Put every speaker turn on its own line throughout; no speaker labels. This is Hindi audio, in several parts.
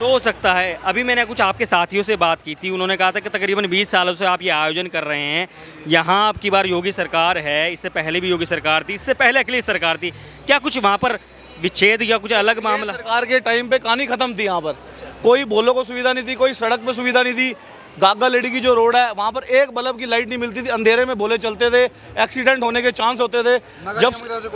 तो हो सकता है। अभी मैंने कुछ आपके साथियों से बात की थी, उन्होंने कहा था कि तकरीबन 20 सालों से आप ये आयोजन कर रहे हैं। यहाँ अब की बार योगी सरकार है, इससे पहले भी योगी सरकार थी, इससे पहले अखिलेश सरकार थी। क्या कुछ वहाँ पर विच्छेद या कुछ अलग मामला?
सरकार के टाइम पे कहानी खत्म थी। यहाँ पर कोई बोलो को सुविधा नहीं थी, कोई सड़क पे सुविधा नहीं थी। गागा लेडी की जो रोड है वहाँ पर एक बल्ब की लाइट नहीं मिलती थी, अंधेरे में बोले चलते थे, एक्सीडेंट होने के चांस होते थे। जब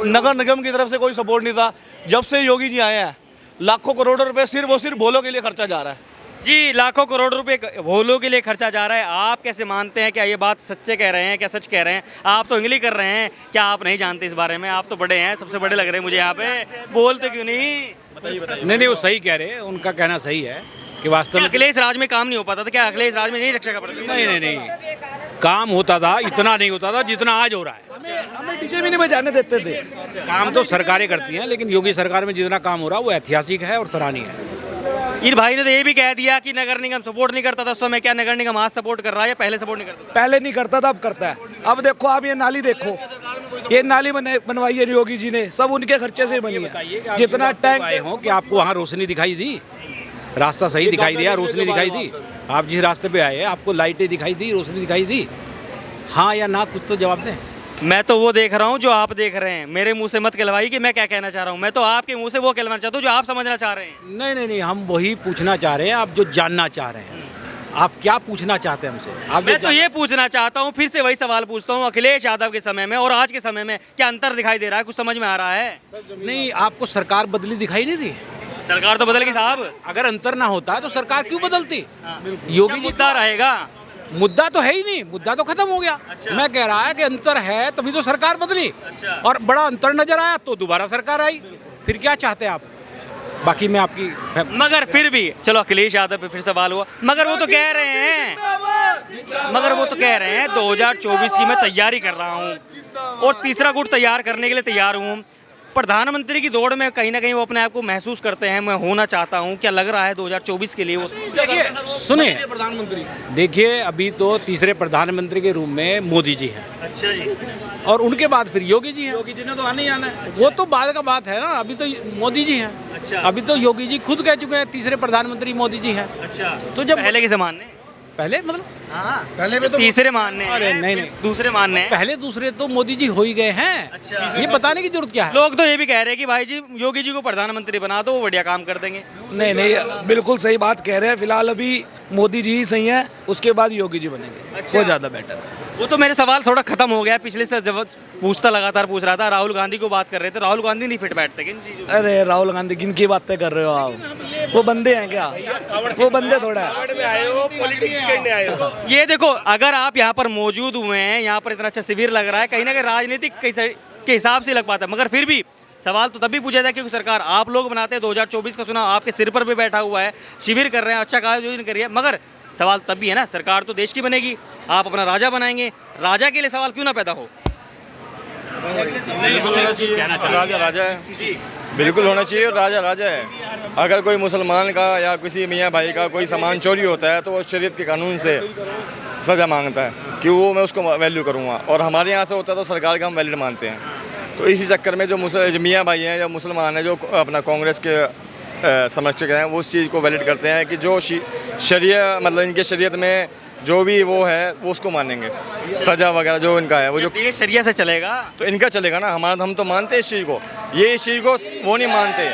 नगर निगम की तरफ से कोई सपोर्ट नहीं था, जब से योगी जी आए हैं लाखों करोड़ों रुपए सिर्फ और सिर्फ भोलों के लिए खर्चा जा रहा है।
जी, लाखों करोड़ रुपए भोलों के लिए खर्चा जा रहा है। आप कैसे मानते हैं? क्या ये बात सच्चे कह रहे हैं? क्या सच कह रहे हैं? आप तो इंगली कर रहे हैं, क्या आप नहीं जानते इस बारे में? आप तो बड़े हैं, सबसे बड़े लग रहे हैं मुझे यहाँ पे, बोलते क्यों नहीं?
नहीं, वो सही कह रहे हैं, उनका कहना सही है कि वास्तव में
अखिलेश राज में काम नहीं हो पाता था? क्या अखिलेश राज में नहीं रक्षा कर?
नहीं, काम होता था, इतना नहीं होता था जितना आज हो रहा है।
हमें डीजे भी नहीं बजाने देते थे।
काम तो सरकारें करती हैं, लेकिन योगी सरकार में जितना काम हो रहा है वो ऐतिहासिक है और सराहनीय है।
इन भाई ने तो ये भी कह दिया कि नगर निगम सपोर्ट नहीं करता था उस समय। क्या नगर निगम आज सपोर्ट कर रहा है या पहले सपोर्ट नहीं करता था?
पहले नहीं करता था, अब करता है। अब देखो, आप ये नाली देखो, ये नाली बनवाई है योगी जी ने, सब उनके खर्चे से बनी है। जितना टैंक
आए हो कि आपको वहाँ रोशनी दिखाई दी, रास्ता सही दिखाई दिया, रोशनी दिखाई दी? आप जिस रास्ते पे आए आपको लाइटें दिखाई दी, रोशनी दिखाई दी? हाँ या ना, कुछ तो जवाब दें।
मैं तो वो देख रहा हूँ जो आप देख रहे हैं। मेरे मुंह से मत कहलवाइए कि मैं क्या कहना चाह रहा हूँ। मैं तो आपके मुंह से वो कहलवाना चाहता हूँ जो आप समझना चाह रहे हैं।
नहीं, हम वही पूछना चाह रहे हैं, आप जो जानना चाह रहे हैं। आप क्या पूछना चाहते हैं हमसे? आप
मैं तो ये पूछना चाहता हूँ, फिर से वही सवाल पूछता हूँ, अखिलेश यादव के समय में और आज के समय में क्या अंतर दिखाई दे रहा है? कुछ समझ में आ रहा है?
नहीं, आपको सरकार बदली दिखाई नहीं दी?
सरकार तो बदल गई साहब।
अगर अंतर ना होता तो सरकार क्यों बदलती? योगी जी
मुद्दा रहेगा।
मुद्दा तो है ही नहीं, मुद्दा तो खत्म हो गया। मैं कह रहा है कि अंतर है तभी तो सरकार बदली, और बड़ा अंतर नजर आया तो दोबारा सरकार आई। फिर क्या चाहते हैं आप? बाकी मैं आपकी
मगर फिर भी चलो, अखिलेश यादव पे फिर सवाल हुआ, मगर वो तो कह रहे हैं 2024 की मैं तैयारी कर रहा हूँ और तीसरा गुट तैयार करने के लिए तैयार हूँ। प्रधानमंत्री की दौड़ में कहीं ना कहीं वो अपने आप को महसूस करते हैं, मैं होना चाहता हूँ। क्या लग रहा है 2024 के लिए वो?
देखिए, सुनिए, प्रधानमंत्री देखिए, अभी तो तीसरे प्रधानमंत्री के रूप में मोदी जी हैं।
अच्छा जी।
और उनके बाद फिर योगी जी हैं।
योगी जी ने तो आने ही आना है।
वो तो बाद का बात है ना, अभी तो मोदी जी हैं।
अच्छा।
अभी तो योगी जी खुद कह चुके हैं तीसरे प्रधानमंत्री मोदी जी हैं।
अच्छा,
तो जब
पहले के मानने,
पहले मतलब
पहले में तो तीसरे मानने,
अरे नहीं,
दूसरे मानने,
पहले दूसरे तो मोदी जी हो ही गए हैं।
अच्छा।
ये बताने की जरूरत क्या है?
लोग तो ये भी कह रहे हैं कि भाई जी योगी जी को प्रधानमंत्री बना दो, वो बढ़िया काम कर देंगे।
नहीं, बिल्कुल सही बात कह रहे हैं। फिलहाल अभी मोदी जी ही सही हैं, उसके बाद योगी जी बनेंगे।
अच्छा।
वो ज़्यादा बेटर है।
वो तो मेरे सवाल थोड़ा खत्म हो गया। पिछले से जब लगातार पूछ रहा था, राहुल गांधी को बात कर रहे थे, राहुल गांधी नहीं फिट बैठते किन चीजों?
अरे राहुल गांधी किन की बातें कर रहे हो आप? वो बंदे हैं क्या? वो बंदे थोड़ा है।
ये देखो, अगर आप यहाँ पर मौजूद हुए हैं, यहाँ पर इतना अच्छा शिविर लग रहा है, कहीं ना कहीं राजनीतिक के हिसाब से लग पाता है, मगर फिर भी सवाल तो तभी पूछा था क्योंकि सरकार आप लोग बनाते हैं। 2024 का चुनाव आपके सिर पर भी बैठा हुआ है, शिविर कर रहे हैं, अच्छा कार्य योजना करिए, मगर सवाल तब भी है ना, सरकार तो देश की बनेगी, आप अपना राजा बनाएंगे, राजा के लिए सवाल क्यों ना पैदा हो?
राजा राजा है, बिल्कुल होना चाहिए, और राजा राजा है। अगर कोई मुसलमान का या किसी मियाँ भाई का कोई सामान चोरी होता है तो वो शरीयत के कानून से सज़ा मांगता है कि वो मैं उसको वैल्यू करूँगा, और हमारे यहाँ से होता है तो सरकार का हम वैलिड मानते हैं। तो इसी चक्कर में जो मियाँ भाई हैं या मुसलमान हैं जो अपना कांग्रेस के समर्थक हैं, वो उस चीज़ को वैलिड करते हैं कि जो शरीयत मतलब इनके शरीयत में जो भी वो है वो उसको मानेंगे, सज़ा वगैरह जो इनका है वो जो
देश शरिया से चलेगा
तो इनका चलेगा ना। हम तो मानते हैं इस चीज़ को, ये इस चीज़ को वो नहीं मानते।